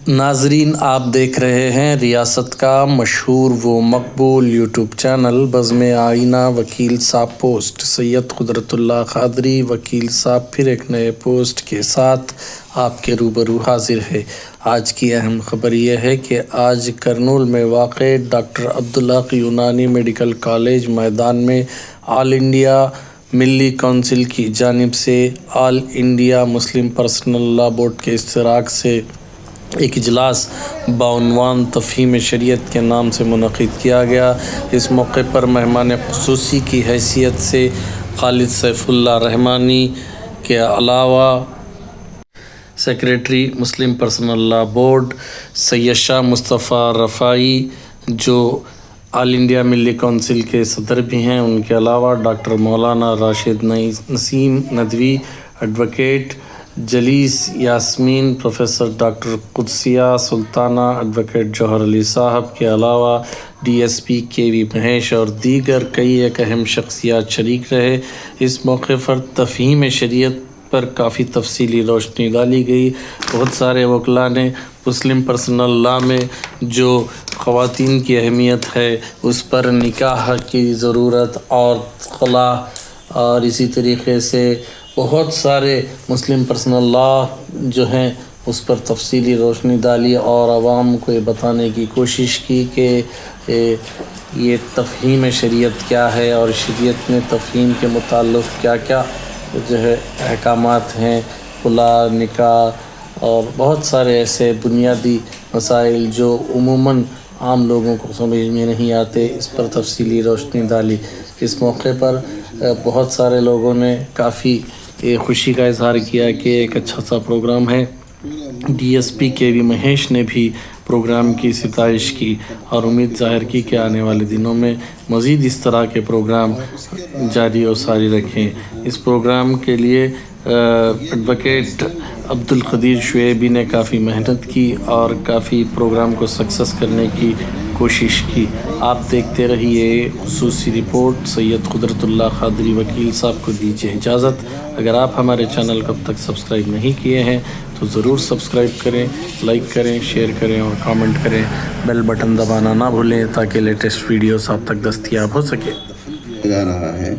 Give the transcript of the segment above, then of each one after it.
ناظرین، آپ دیکھ رہے ہیں ریاست کا مشہور و مقبول یوٹیوب چینل بزم آئینہ وکیل صاحب پوسٹ۔ سید قدرت اللہ قادری وکیل صاحب پھر ایک نئے پوسٹ کے ساتھ آپ کے روبرو حاضر ہے۔ آج کی اہم خبر یہ ہے کہ آج کرنول میں واقع ڈاکٹر عبدالحق یونانی میڈیکل کالج میدان میں آل انڈیا ملی کونسل کی جانب سے All India Muslim Personal Law Board کے اشتراک سے ایک اجلاس بعنوان تفہیم شریعت کے نام سے منعقد کیا گیا۔ اس موقع پر مہمان خصوصی کی حیثیت سے خالد سیف اللہ رحمانی کے علاوہ سیکریٹری مسلم Personal Law board Syed Shah مصطفیٰ رفاعی، جو آل انڈیا ملی کونسل کے صدر بھی ہیں، ان کے علاوہ ڈاکٹر مولانا Rashid Naseem Nadvi, advocate Jalees Yasmin, professor doctor Qudsia Sultana, advocate Johar Ali صاحب کے علاوہ ڈی ایس پی کے وی مہیش اور دیگر کئی ایک اہم شخصیات شریک رہے۔ اس موقع پر تفہیم شریعت پر کافی تفصیلی روشنی ڈالی گئی۔ بہت سارے وکلاء نے مسلم پرسنل لاء میں جو خواتین کی اہمیت ہے اس پر، نکاح کی ضرورت اور خلا، اور اسی طریقے سے بہت سارے مسلم پرسنل لاء جو ہیں اس پر تفصیلی روشنی ڈالی اور عوام کو یہ بتانے کی کوشش کی کہ یہ تفہیم شریعت کیا ہے اور شریعت میں تفہیم کے متعلق کیا کیا جو ہے احکامات ہیں، خلا، نکاح اور بہت سارے ایسے بنیادی مسائل جو عموماً عام لوگوں کو سمجھ میں نہیں آتے، اس پر تفصیلی روشنی ڈالی۔ اس موقع پر بہت سارے لوگوں نے کافی خوشی کا اظہار کیا کہ ایک اچھا سا پروگرام ہے۔ ڈی ایس پی کے وی مہیش نے بھی پروگرام کی ستائش کی اور امید ظاہر کی کہ آنے والے دنوں میں مزید اس طرح کے پروگرام جاری و ساری رکھیں۔ اس پروگرام کے لیے ایڈوکیٹ عبدالقدیر شعیبی نے کافی محنت کی اور کافی پروگرام کو سکسیس کرنے کی کوشش کی۔ آپ دیکھتے رہیے خصوصی رپورٹ۔ سید قدرت اللہ قادری وکیل صاحب کو دیجیے اجازت۔ اگر آپ ہمارے چینل کو اب تک سبسکرائب نہیں کیے ہیں تو ضرور سبسکرائب کریں، لائک کریں، شیئر کریں اور کامنٹ کریں۔ بیل بٹن دبانا نہ بھولیں تاکہ لیٹسٹ ویڈیوز آپ تک دستیاب ہو سکے۔ جا رہا ہے،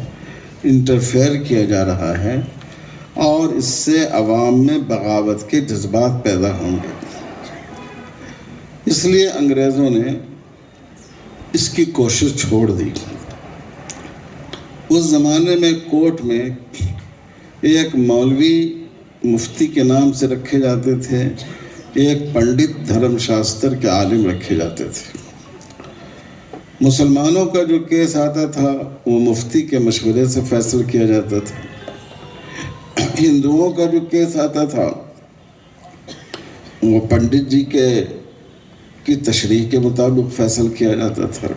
انٹرفیئر کیا جا رہا ہے اور اس سے عوام میں بغاوت کے جذبات پیدا ہوں گے۔ اس لیے انگریزوں نے اس کی کوشش چھوڑ دی۔ اس زمانے میں کورٹ میں ایک مولوی مفتی کے نام سے رکھے جاتے تھے، ایک پنڈت دھرم شاستر کے عالم رکھے جاتے تھے۔ مسلمانوں کا جو کیس آتا تھا وہ مفتی کے مشورے سے فیصل کیا جاتا تھا۔ ہندوؤں کا جو کیس آتا تھا وہ پنڈت جی کی تشریح کے مطابق فیصل کیا جاتا تھا۔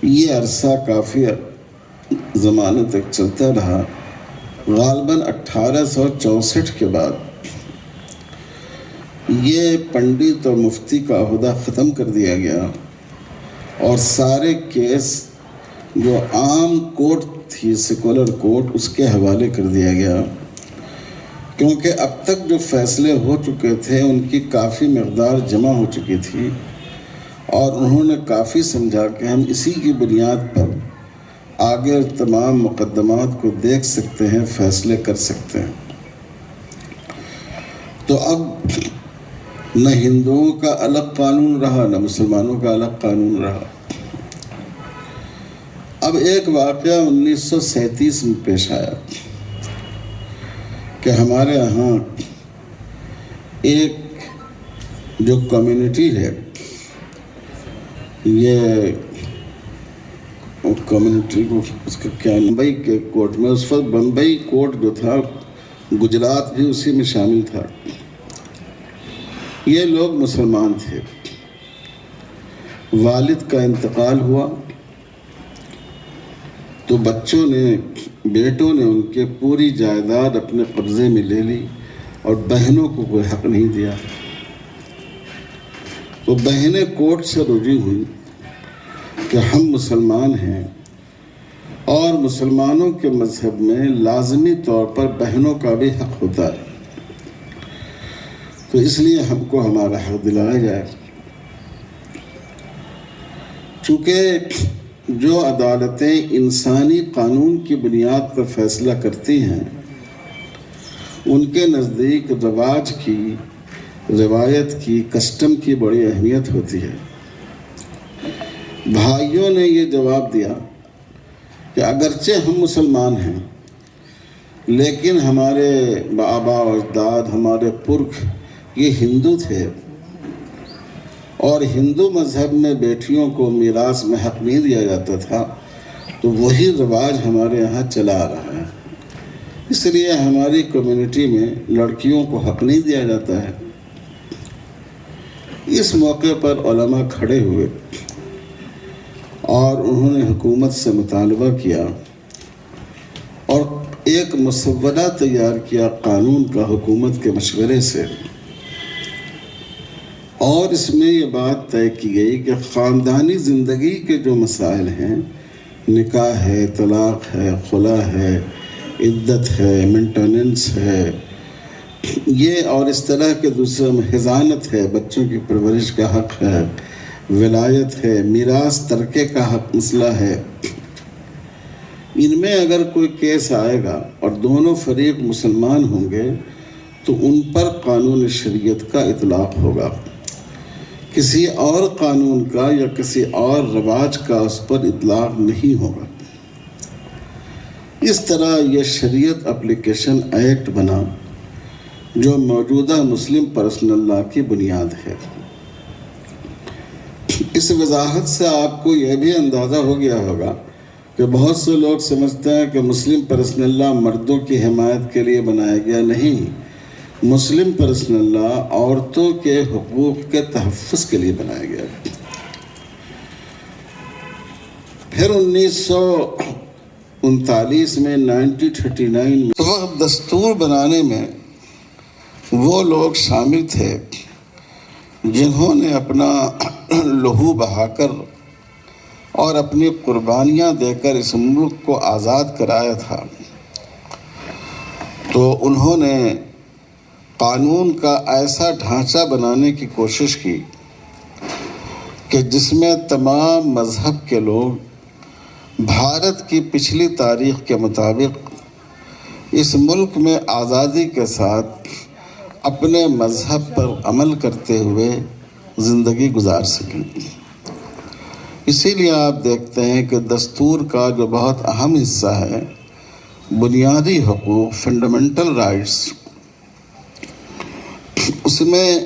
یہ عرصہ کافی زمانے تک چلتا رہا۔ غالباً 1864 کے بعد یہ پنڈت اور مفتی کا عہدہ ختم کر دیا گیا اور سارے کیس جو عام کورٹ تھی، سیکولر کورٹ، اس کے حوالے کر دیا گیا، کیونکہ اب تک جو فیصلے ہو چکے تھے ان کی کافی مقدار جمع ہو چکی تھی اور انہوں نے کافی سمجھا کہ ہم اسی کی بنیاد پر آگے تمام مقدمات کو دیکھ سکتے ہیں، فیصلے کر سکتے ہیں۔ تو اب نہ ہندوؤں کا الگ قانون رہا نہ مسلمانوں کا الگ قانون رہا۔ اب ایک واقعہ 1937 میں پیش آیا کہ ہمارے ہاں ایک جو کمیونٹی ہے، یہ کمیونٹی کو اس کا کیا، بمبئی کے کورٹ میں، اس وقت بمبئی کورٹ جو تھا گجرات بھی اسی میں شامل تھا۔ یہ لوگ مسلمان تھے، والد کا انتقال ہوا تو بچوں نے، بیٹوں نے ان کے پوری جائیداد اپنے قبضے میں لے لی اور بہنوں کو کوئی حق نہیں دیا۔ تو بہنیں کورٹ سے رجوع ہوئی کہ ہم مسلمان ہیں اور مسلمانوں کے مذہب میں لازمی طور پر بہنوں کا بھی حق ہوتا ہے۔ تو اس لیے ہم کو ہمارا حق دلایا جائے۔ چونکہ جو عدالتیں انسانی قانون کی بنیاد پر فیصلہ کرتی ہیں ان کے نزدیک رواج کی، روایت کی، کسٹم کی بڑی اہمیت ہوتی ہے۔ بھائیوں نے یہ جواب دیا کہ اگرچہ ہم مسلمان ہیں لیکن ہمارے آبا و اجداد، ہمارے پرکھ یہ ہندو تھے، اور ہندو مذہب میں بیٹیوں کو میراث میں حق نہیں دیا جاتا تھا، تو وہی رواج ہمارے یہاں چلا آ رہا ہے، اس لیے ہماری کمیونٹی میں لڑکیوں کو حق نہیں دیا جاتا ہے۔ اس موقع پر علماء کھڑے ہوئے اور انہوں نے حکومت سے مطالبہ کیا اور ایک مسودہ تیار کیا قانون کا حکومت کے مشورے سے، اور اس میں یہ بات طے کی گئی کہ خاندانی زندگی کے جو مسائل ہیں، نکاح ہے، طلاق ہے، خلا ہے، عدت ہے، مینٹیننس ہے، یہ اور اس طرح کے دوسرے حضانت ہے، بچوں کی پرورش کا حق ہے، ولایت ہے، میراث ترکے کا حق مسئلہ ہے، ان میں اگر کوئی کیس آئے گا اور دونوں فریق مسلمان ہوں گے تو ان پر قانون شریعت کا اطلاق ہوگا، کسی اور قانون کا یا کسی اور رواج کا اس پر اطلاق نہیں ہوگا۔ اس طرح یہ شریعت اپلیکیشن ایکٹ بنا جو موجودہ مسلم پرسنل لا کی بنیاد ہے۔ اس وضاحت سے آپ کو یہ بھی اندازہ ہو گیا ہوگا کہ بہت سے لوگ سمجھتے ہیں کہ مسلم پرسنل لا مردوں کی حمایت کے لیے بنایا گیا، نہیں، مسلم پرسنل لا عورتوں کے حقوق کے تحفظ کے لیے بنایا گیا۔ پھر 1939 میں 1939 میں وقت دستور بنانے میں وہ لوگ شامل تھے جنہوں نے اپنا لہو بہا کر اور اپنی قربانیاں دے کر اس ملک کو آزاد کرایا تھا، تو انہوں نے قانون کا ایسا ڈھانچہ بنانے کی کوشش کی کہ جس میں تمام مذہب کے لوگ بھارت کی پچھلی تاریخ کے مطابق اس ملک میں آزادی کے ساتھ اپنے مذہب پر عمل کرتے ہوئے زندگی گزار سکیں۔ اسی لیے آپ دیکھتے ہیں کہ دستور کا جو بہت اہم حصہ ہے، بنیادی حقوق، فنڈامنٹل رائٹس، اس میں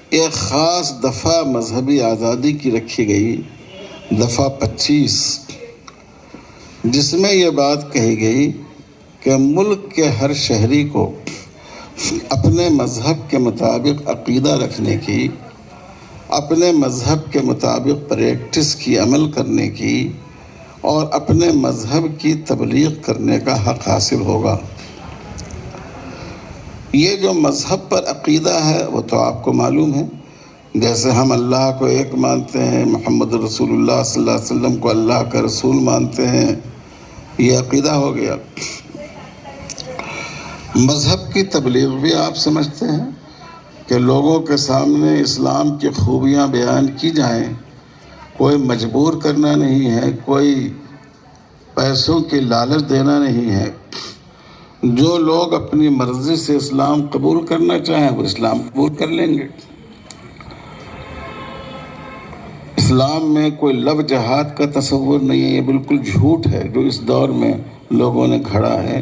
ایک خاص دفعہ مذہبی آزادی کی رکھی گئی، دفعہ 25، جس میں یہ بات کہی گئی کہ ملک کے ہر شہری کو اپنے مذہب کے مطابق عقیدہ رکھنے کی، اپنے مذہب کے مطابق پریکٹس کی، عمل کرنے کی، اور اپنے مذہب کی تبلیغ کرنے کا حق حاصل ہوگا۔ یہ جو مذہب پر عقیدہ ہے وہ تو آپ کو معلوم ہے، جیسے ہم اللہ کو ایک مانتے ہیں، محمد رسول اللہ صلی اللہ علیہ وسلم کو اللہ کا رسول مانتے ہیں، یہ عقیدہ ہو گیا۔ مذہب کی تبلیغ بھی آپ سمجھتے ہیں کہ لوگوں کے سامنے اسلام کی خوبیاں بیان کی جائیں، کوئی مجبور کرنا نہیں ہے، کوئی پیسوں کی لالچ دینا نہیں ہے، جو لوگ اپنی مرضی سے اسلام قبول کرنا چاہیں وہ اسلام قبول کر لیں گے۔ اسلام میں کوئی لو جہاد کا تصور نہیں ہے، یہ بالکل جھوٹ ہے جو اس دور میں لوگوں نے گھڑا ہے۔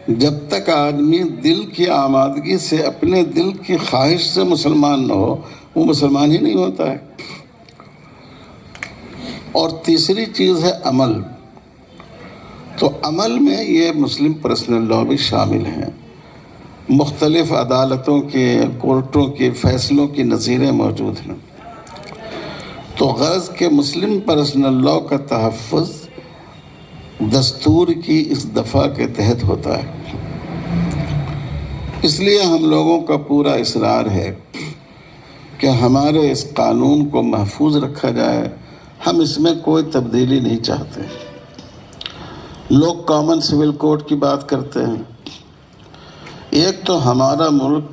جب تک آدمی دل کی آمادگی سے، اپنے دل کی خواہش سے مسلمان نہ ہو، وہ مسلمان ہی نہیں ہوتا ہے۔ اور تیسری چیز ہے عمل، تو عمل میں یہ مسلم پرسنل لا بھی شامل ہیں، مختلف عدالتوں کے، کورٹوں کے فیصلوں کی نظیریں موجود ہیں۔ تو غرض کہ مسلم پرسنل لا کا تحفظ دستور کی اس دفعہ کے تحت ہوتا ہے۔ اس لیے ہم لوگوں کا پورا اصرار ہے کہ ہمارے اس قانون کو محفوظ رکھا جائے، ہم اس میں کوئی تبدیلی نہیں چاہتے۔ لوگ کامن سول کوڈ کی بات کرتے ہیں، ایک تو ہمارا ملک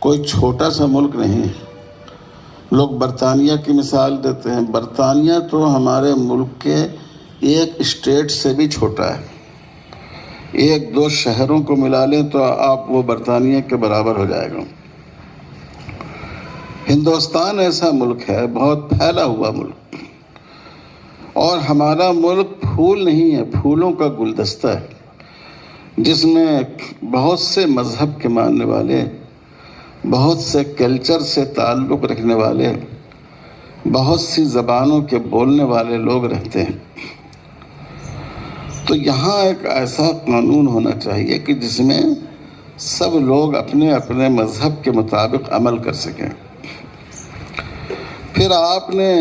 کوئی چھوٹا سا ملک نہیں ہے۔ لوگ برطانیہ کی مثال دیتے ہیں، برطانیہ تو ہمارے ملک کے ایک اسٹیٹ سے بھی چھوٹا ہے۔ ایک دو شہروں کو ملا لیں تو آپ وہ برطانیہ کے برابر ہو جائے گا۔ ہندوستان ایسا ملک ہے، بہت پھیلا ہوا ملک، اور ہمارا ملک پھول نہیں ہے، پھولوں کا گلدستہ ہے، جس میں بہت سے مذہب کے ماننے والے، بہت سے کلچر سے تعلق رکھنے والے، بہت سی زبانوں کے بولنے والے لوگ رہتے ہیں۔ تو یہاں ایک ایسا قانون ہونا چاہیے کہ جس میں سب لوگ اپنے اپنے مذہب کے مطابق عمل کر سکیں۔ پھر آپ نے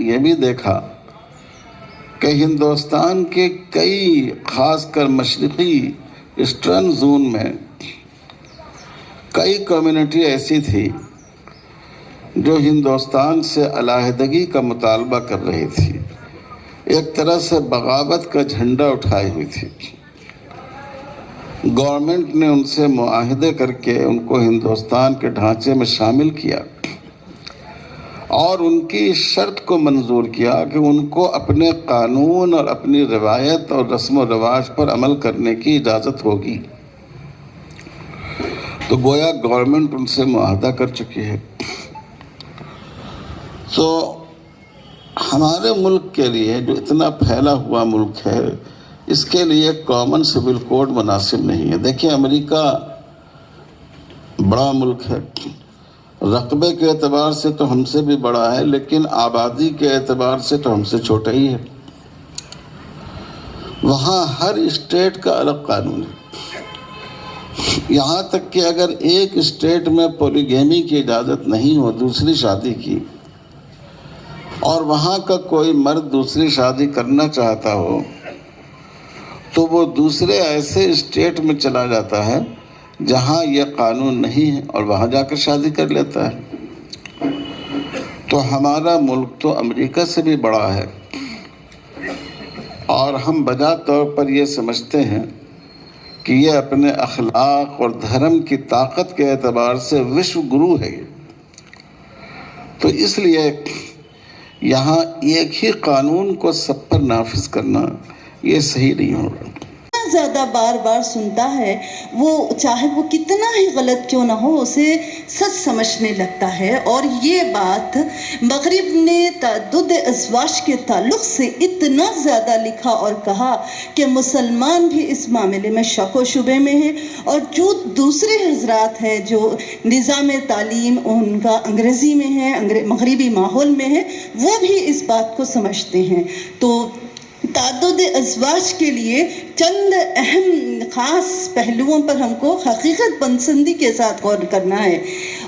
یہ بھی دیکھا کہ ہندوستان کے کئی، خاص کر مشرقی ایسٹرن زون میں کئی کمیونٹی ایسی تھی جو ہندوستان سے علیحدگی کا مطالبہ کر رہی تھی، ایک طرح سے بغاوت کا جھنڈا اٹھائی ہوئی تھی۔ گورنمنٹ نے ان سے معاہدے کر کے ان کو ہندوستان کے ڈھانچے میں شامل کیا اور ان کی اس شرط کو منظور کیا کہ ان کو اپنے قانون اور اپنی روایت اور رسم و رواج پر عمل کرنے کی اجازت ہوگی۔ تو گویا گورنمنٹ ان سے معاہدہ کر چکی ہے۔ تو ہمارے ملک کے لیے، جو اتنا پھیلا ہوا ملک ہے، اس کے لیے کامن سول کوڈ مناسب نہیں ہے۔ دیکھیں، امریکہ بڑا ملک ہے، رقبے کے اعتبار سے تو ہم سے بھی بڑا ہے، لیکن آبادی کے اعتبار سے تو ہم سے چھوٹا ہی ہے۔ وہاں ہر اسٹیٹ کا الگ قانون ہے، یہاں تک کہ اگر ایک اسٹیٹ میں پولیگیمی کی اجازت نہیں ہو، دوسری شادی کی، اور وہاں کا کوئی مرد دوسری شادی کرنا چاہتا ہو تو وہ دوسرے ایسے اسٹیٹ میں چلا جاتا ہے جہاں یہ قانون نہیں ہے اور وہاں جا کر شادی کر لیتا ہے۔ تو ہمارا ملک تو امریکہ سے بھی بڑا ہے، اور ہم بجا طور پر یہ سمجھتے ہیں کہ یہ اپنے اخلاق اور دھرم کی طاقت کے اعتبار سے وشو گرو ہے۔ تو اس لیے یہاں ایک ہی قانون کو سب پر نافذ کرنا یہ صحیح نہیں ہوگا۔ زیادہ بار بار سنتا ہے، وہ چاہے وہ کتنا ہی غلط کیوں نہ ہو، اسے سچ سمجھنے لگتا ہے۔ اور یہ بات مغرب نے تعدد ازواج کے تعلق سے اتنا زیادہ لکھا اور کہا کہ مسلمان بھی اس معاملے میں شک و شبے میں ہیں، اور جو دوسرے حضرات ہیں جو نظام تعلیم ان کا انگریزی میں ہے، مغربی ماحول میں ہے، وہ بھی اس بات کو سمجھتے ہیں۔ تو تعدد ازواج کے لیے چند اہم خاص پہلوؤں پر ہم کو حقیقت پسندی کے ساتھ غور کرنا ہے۔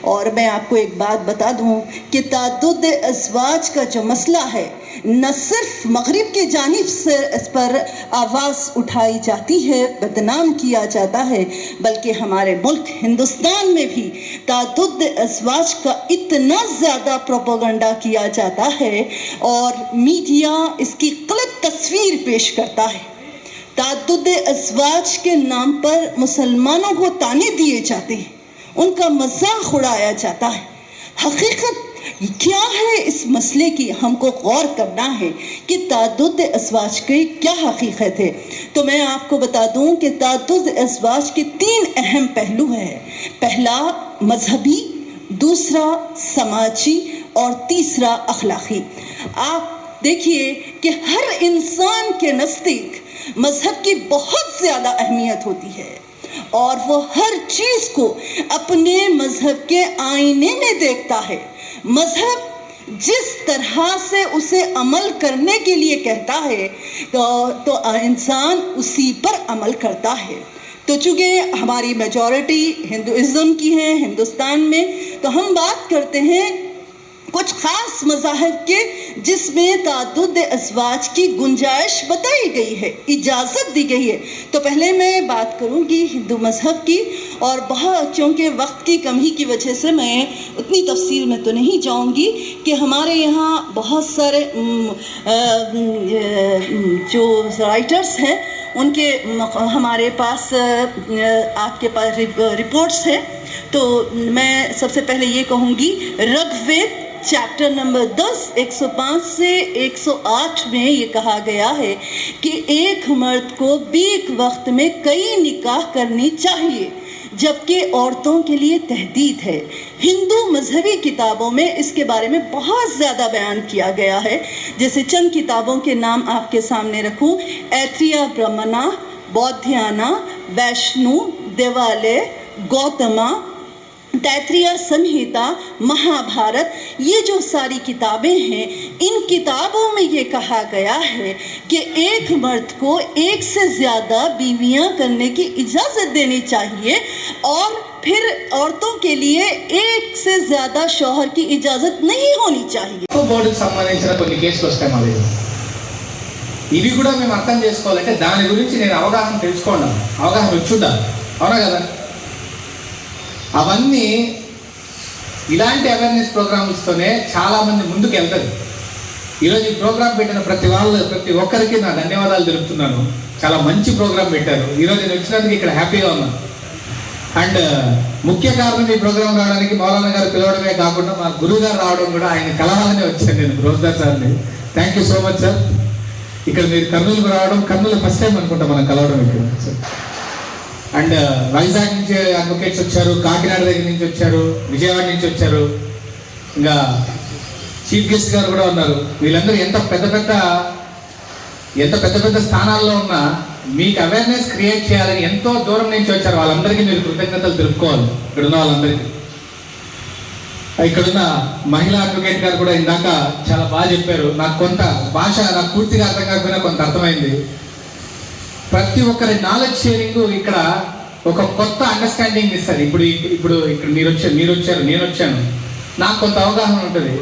اور میں آپ کو ایک بات بتا دوں کہ تعدد ازواج کا جو مسئلہ ہے، نہ صرف مغرب کی جانب سے اس پر آواز اٹھائی جاتی ہے، بدنام کیا جاتا ہے، بلکہ ہمارے ملک ہندوستان میں بھی تعدد ازواج کا اتنا زیادہ پروپیگنڈا کیا جاتا ہے، اور میڈیا اس کی غلط تصویر پیش کرتا ہے۔ تعدد ازواج کے نام پر مسلمانوں کو طعنے دیے جاتے ہیں، ان کا مذاق اڑایا جاتا ہے۔ حقیقت کیا ہے اس مسئلے کی، ہم کو غور کرنا ہے کہ تعدد ازواج کی کیا حقیقت ہے۔ تو میں آپ کو بتا دوں کہ تعدد ازواج کے 3 اہم پہلو ہیں۔ پہلا مذہبی، دوسرا سماجی، اور تیسرا اخلاقی۔ آپ دیکھیے کہ ہر انسان کے نزدیک مذہب کی بہت زیادہ اہمیت ہوتی ہے، اور وہ ہر چیز کو اپنے مذہب کے آئینے میں دیکھتا ہے۔ مذہب جس طرح سے اسے عمل کرنے کے لیے کہتا ہے تو انسان اسی پر عمل کرتا ہے۔ تو چونکہ ہماری میجورٹی ہندوازم کی ہے ہندوستان میں، تو ہم بات کرتے ہیں کچھ خاص مذاہب کے جس میں تعدد ازواج کی گنجائش بتائی گئی ہے، اجازت دی گئی ہے۔ تو پہلے میں بات کروں گی ہندو مذہب کی، اور بہت چونکہ وقت کی کمی کی وجہ سے میں اتنی تفصیل میں تو نہیں جاؤں گی کہ ہمارے یہاں بہت سارے جو رائٹرز ہیں ان کے ہمارے پاس آپ کے پاس رپورٹس ہیں۔ تو میں سب سے پہلے یہ کہوں گی رگوید چیپٹر نمبر 10 105 سے 108 میں یہ کہا گیا ہے کہ ایک مرد کو بیک وقت میں کئی نکاح کرنی چاہیے جبکہ عورتوں کے لیے تحدید ہے. ہندو مذہبی کتابوں میں اس کے بارے میں بہت زیادہ بیان کیا گیا ہے. جیسے چند کتابوں کے نام آپ کے سامنے رکھوں: ایتھریا برہمنا، بودھیانا، ویشنو، دیوالے، گوتما، تیتریہ سنہیتا، مہا بھارت. یہ جو ساری کتابیں ہیں ان کتابوں میں یہ کہا گیا ہے کہ ایک مرد کو ایک سے زیادہ بیویاں کرنے کی اجازت دینی چاہیے اور پھر عورتوں کے لیے ایک سے زیادہ شوہر کی اجازت نہیں ہونی چاہیے. బోర్డుకు సంబంధించిన కొన్ని కేసులు వస్తాయి మా దగ్గర. ఇవి కూడా మేము అర్థం చేసుకోవాలంటే దాని గురించి నేను అవగాహన తెలుసుకోండి, అవగాహన వచ్చుండాలి, అవునా కదా? అవన్నీ ఇలాంటి అవేర్నెస్ ప్రోగ్రామ్స్తోనే చాలామంది ముందుకు వెళ్తారు. ఈరోజు ఈ ప్రోగ్రాం పెట్టిన ప్రతి ఒక్కరికి నా ధన్యవాదాలు తెలుపుతున్నాను. చాలా మంచి ప్రోగ్రాం పెట్టారు. ఈరోజు నేను వచ్చినందుకు ఇక్కడ హ్యాపీగా ఉన్నాను. అండ్ ముఖ్య కారణం ఈ ప్రోగ్రాం రావడానికి మౌలానా గారు పిలవడమే కాకుండా మా గురువు గారు రావడం కూడా, ఆయన కలవాలనే వచ్చాను నేను రోజ్దార్ సార్ని. Thank you so much sir. ఇక్కడ మీరు కర్నూలుకు రావడం, కర్నూలు ఫస్ట్ టైం అనుకుంటా మనం కలవడం ఇక్కడ సార్. అండ్ వైజాగ్ నుంచి అడ్వకేట్స్ వచ్చారు, కాకినాడ దగ్గర నుంచి వచ్చారు, విజయవాడ నుంచి వచ్చారు, ఇంకా చీఫ్ గెస్ట్ గారు కూడా ఉన్నారు. వీళ్ళందరూ ఎంత పెద్ద స్థానాల్లో ఉన్నా మీకు అవేర్నెస్ క్రియేట్ చేయాలని ఎంతో దూరం నుంచి వచ్చారు. వాళ్ళందరికీ మీరు కృతజ్ఞతలు తెలుపుకోవాలి ఇక్కడ ఉన్న వాళ్ళందరికీ. ఇక్కడున్న మహిళా అడ్వకేట్ గారు కూడా ఇందాక చాలా బాగా చెప్పారు. నాకు కొంత భాష నాకు పూర్తిగా అర్థం కాకపోయినా కొంత అర్థమైంది. ప్రతి ఒక్కరి నాలెడ్జ్ షేరింగ్ ఇక్కడ ఒక కొత్త అండర్స్టాండింగ్ ఇస్తుంది. ఇప్పుడు ఇక్కడ మీరు వచ్చారు, నేను వచ్చాను, నాకు కొంత అవగాహన ఉంటుంది.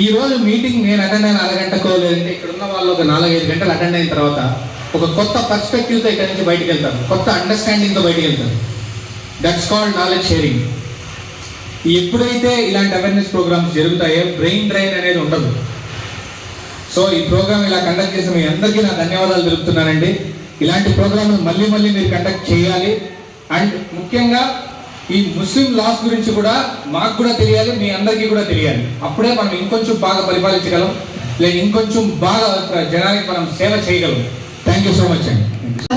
ఈ రోజు మీటింగ్ నేను అటెండ్ అయిన అరగంటకో లేదంటే ఇక్కడ ఉన్న వాళ్ళు ఒక 4-5 గంటలు అటెండ్ అయిన తర్వాత ఒక కొత్త పర్స్పెక్టివ్తో ఇక్కడ నుంచి బయటకు వెళ్తాను, కొత్త అండర్స్టాండింగ్తో బయటకు వెళ్తాను. That's called knowledge sharing. ఎప్పుడైతే ఇలాంటి అవేర్నెస్ ప్రోగ్రామ్స్ జరుగుతాయో బ్రెయిన్ డ్రైన్ అనేది ఉండదు. సో ఈ ప్రోగ్రామ్ ఇలా కండక్ట్ చేసిన మీ అందరికీ నా ధన్యవాదాలు తెలుపుతున్నానండి. ఇలాంటి ప్రోగ్రామ్ మళ్ళీ మీరు కండక్ట్ చేయాలి. అండ్ ముఖ్యంగా ఈ ముస్లిం లాస్ గురించి కూడా మాకు కూడా తెలియాలి, మీ అందరికీ కూడా తెలియాలి. అప్పుడే మనం ఇంకొంచెం బాగా పరిపాలించగలం, లేదా ఇంకొంచెం బాగా జనానికి మనం సేవ చేయగలం. థ్యాంక్ యూ సో మచ్ అండి.